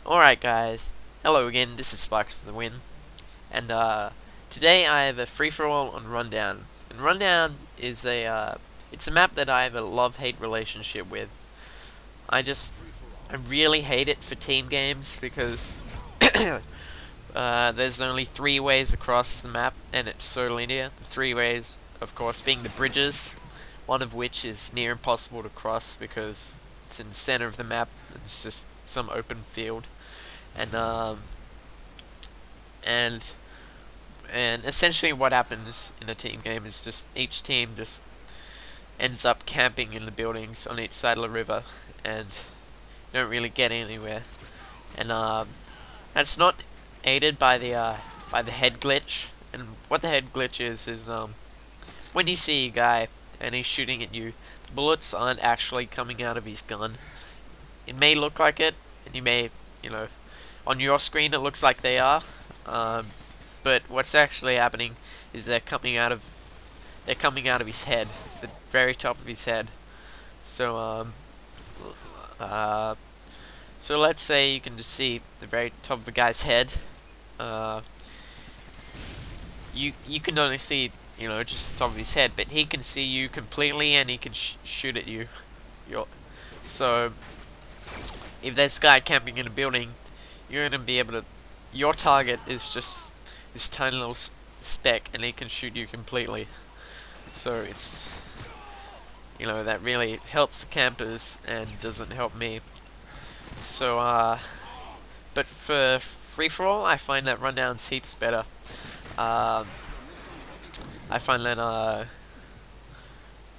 Alright guys, hello again, this is Sparks for the win, and today I have a free-for-all on Rundown. And Rundown is it's a map that I have a love-hate relationship with. I really hate it for team games because there's only 3 ways across the map and it's so linear. The 3 ways, of course, being the bridges, one of which is near impossible to cross because it's in the center of the map. It's just some open field. And essentially what happens in a team game is just each team just ends up camping in the buildings on each side of the river and don't really get anywhere. And that's not aided by the head glitch. And what the head glitch is when you see a guy and he's shooting at you, the bullets aren't actually coming out of his gun. It may look like it, and you may, on your screen it looks like they are, but what's actually happening is they're coming out of his head, the very top of his head. So so let's say you can just see the very top of the guy's head. You can only see just the top of his head, but he can see you completely and he can shoot at you. So if there's a guy camping in a building, you're gonna be able to. Your target is just this tiny little speck, and he can shoot you completely. So it's that really helps the campers and doesn't help me. So but for free for all, I find that Rundown's heaps better. I find that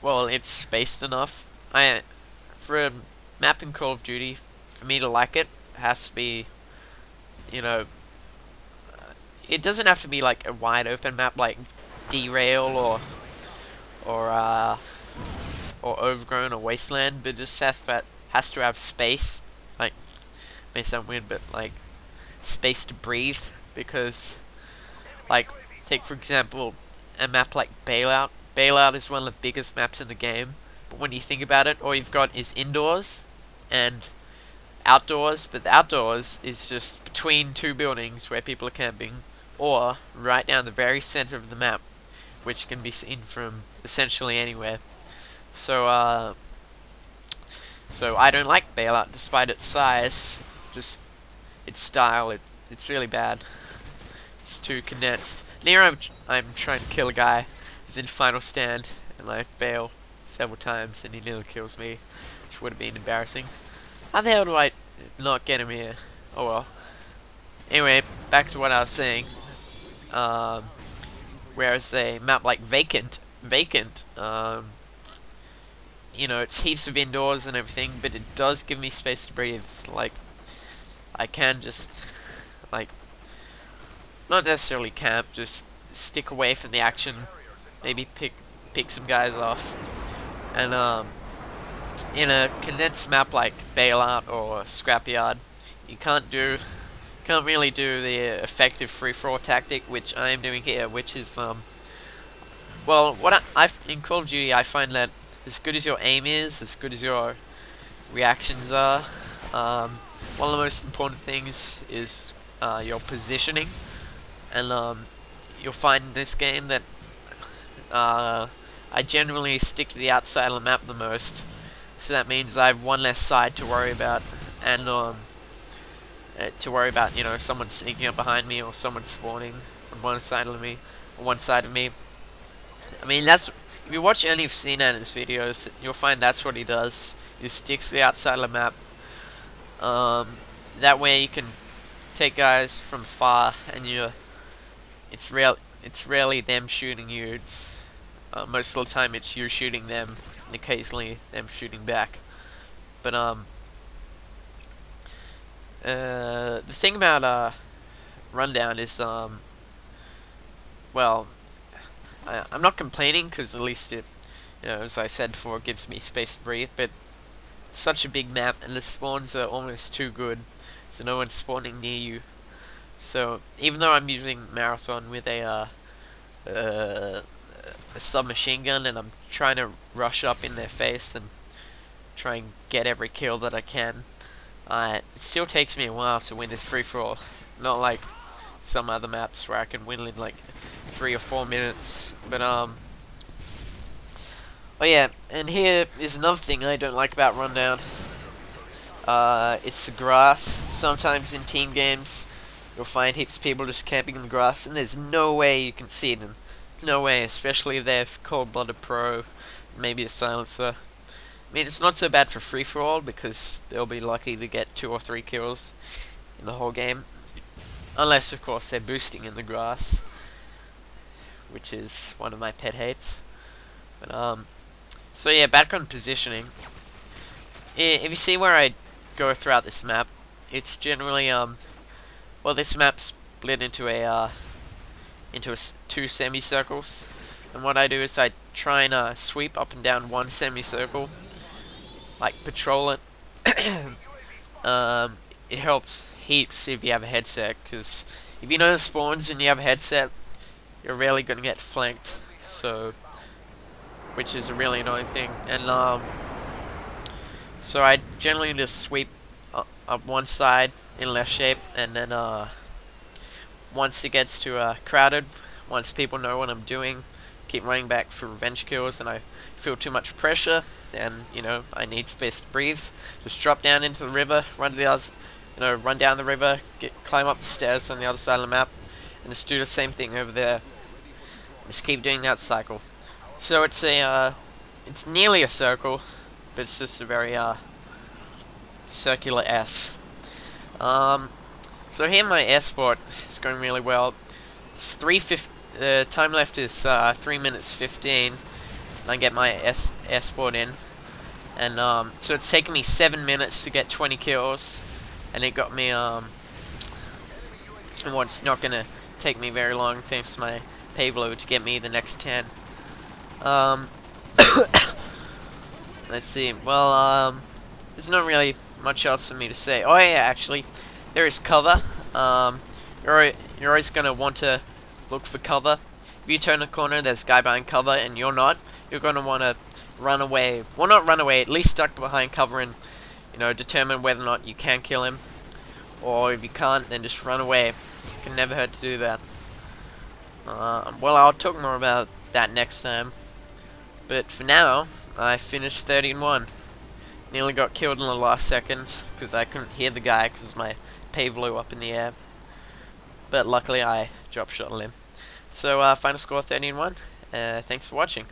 well, it's spaced enough. For a map in Call of Duty, for me to like it, has to be, it doesn't have to be like a wide open map like Derail or Overgrown or Wasteland, but it just has to have space. Like, may sound weird, but like space to breathe, because like take for example a map like Bailout. Bailout is one of the biggest maps in the game, but when you think about it, all you've got is indoors and outdoors, but the outdoors is just between 2 buildings where people are camping, or right down the very center of the map, which can be seen from essentially anywhere. So so I don't like Bailout despite its size, just its style. It's really bad. It's too condensed. Near I'm trying to kill a guy who's in final stand, and I fail several times and he nearly kills me, which would have been embarrassing. How the hell do I not get him here? Oh well. Anyway, back to what I was saying. Whereas a map like Vacant, it's heaps of indoors and everything, but it does give me space to breathe. Like, I can just, like, not necessarily camp, just stick away from the action, maybe pick some guys off, and in a condensed map like Bailout or Scrapyard, you can't really do the effective free-for-all tactic, which I am doing here, which is well, what in Call of Duty I find that as good as your aim is, as good as your reactions are, one of the most important things is your positioning, and you'll find in this game that I generally stick to the outside of the map the most. So that means I have one less side to worry about, and someone sneaking up behind me or someone spawning on one side of me. I mean, if you watch any of CNAN's videos, you'll find that's what he does. He sticks to the outside of the map. That way you can take guys from far, and it's rarely them shooting you. It's most of the time it's you shooting them, and occasionally them shooting back. But the thing about Rundown is well, I'm not complaining, because at least it, as I said before, it gives me space to breathe. But it's such a big map, and the spawns are almost too good, so no one's spawning near you. So even though I'm using Marathon with a submachine gun, and I'm trying to rush up in their face and try and get every kill that I can, It still takes me a while to win this free-for-all. Not like some other maps where I can win in like 3 or 4 minutes. But oh yeah, and here is another thing I don't like about Rundown. It's the grass. Sometimes in team games, you'll find heaps of people just camping in the grass, and there's no way you can see them. No way, especially if they're cold-blooded pro, maybe a silencer. I mean, it's not so bad for free-for-all, because they'll be lucky to get 2 or 3 kills in the whole game. Unless, of course, they're boosting in the grass, which is one of my pet hates. But, so yeah, back on positioning. If you see where I go throughout this map, it's generally, well, this map's split into two semicircles, and what I do is I try and sweep up and down one semicircle, like patrol it. It helps heaps if you have a headset, because if you know the spawns and you have a headset, you're rarely going to get flanked, so, which is a really annoying thing. And so I generally just sweep up one side in left shape, and then once it gets to crowded, once people know what I'm doing, keep running back for revenge kills, and I feel too much pressure, then, you know, I need space to breathe, just drop down into the river, run to the other, run down the river, climb up the stairs on the other side of the map, and just do the same thing over there. Just keep doing that cycle. So it's it's nearly a circle, but it's just a very circular S. So here my S-port is going really well. It's time left is 3 minutes 15. And I get my S-port in, and so it's taken me 7 minutes to get 20 kills, and it got me well, it's not gonna take me very long thanks to my payload to get me the next 10. Let's see. Well, there's not really much else for me to say. Oh yeah, actually, there is cover. You're always gonna want to look for cover. If you turn a corner, there's a guy behind cover, and you're not. You're gonna want to run away. Well, not run away. At least duck behind cover and, determine whether or not you can kill him. Or if you can't, then just run away. It can never hurt to do that. Well, I'll talk more about that next time. But for now, I finished 30-1. Nearly got killed in the last second because I couldn't hear the guy because my pay blew up in the air. But luckily I drop shot him. So final score 30-1. Thanks for watching.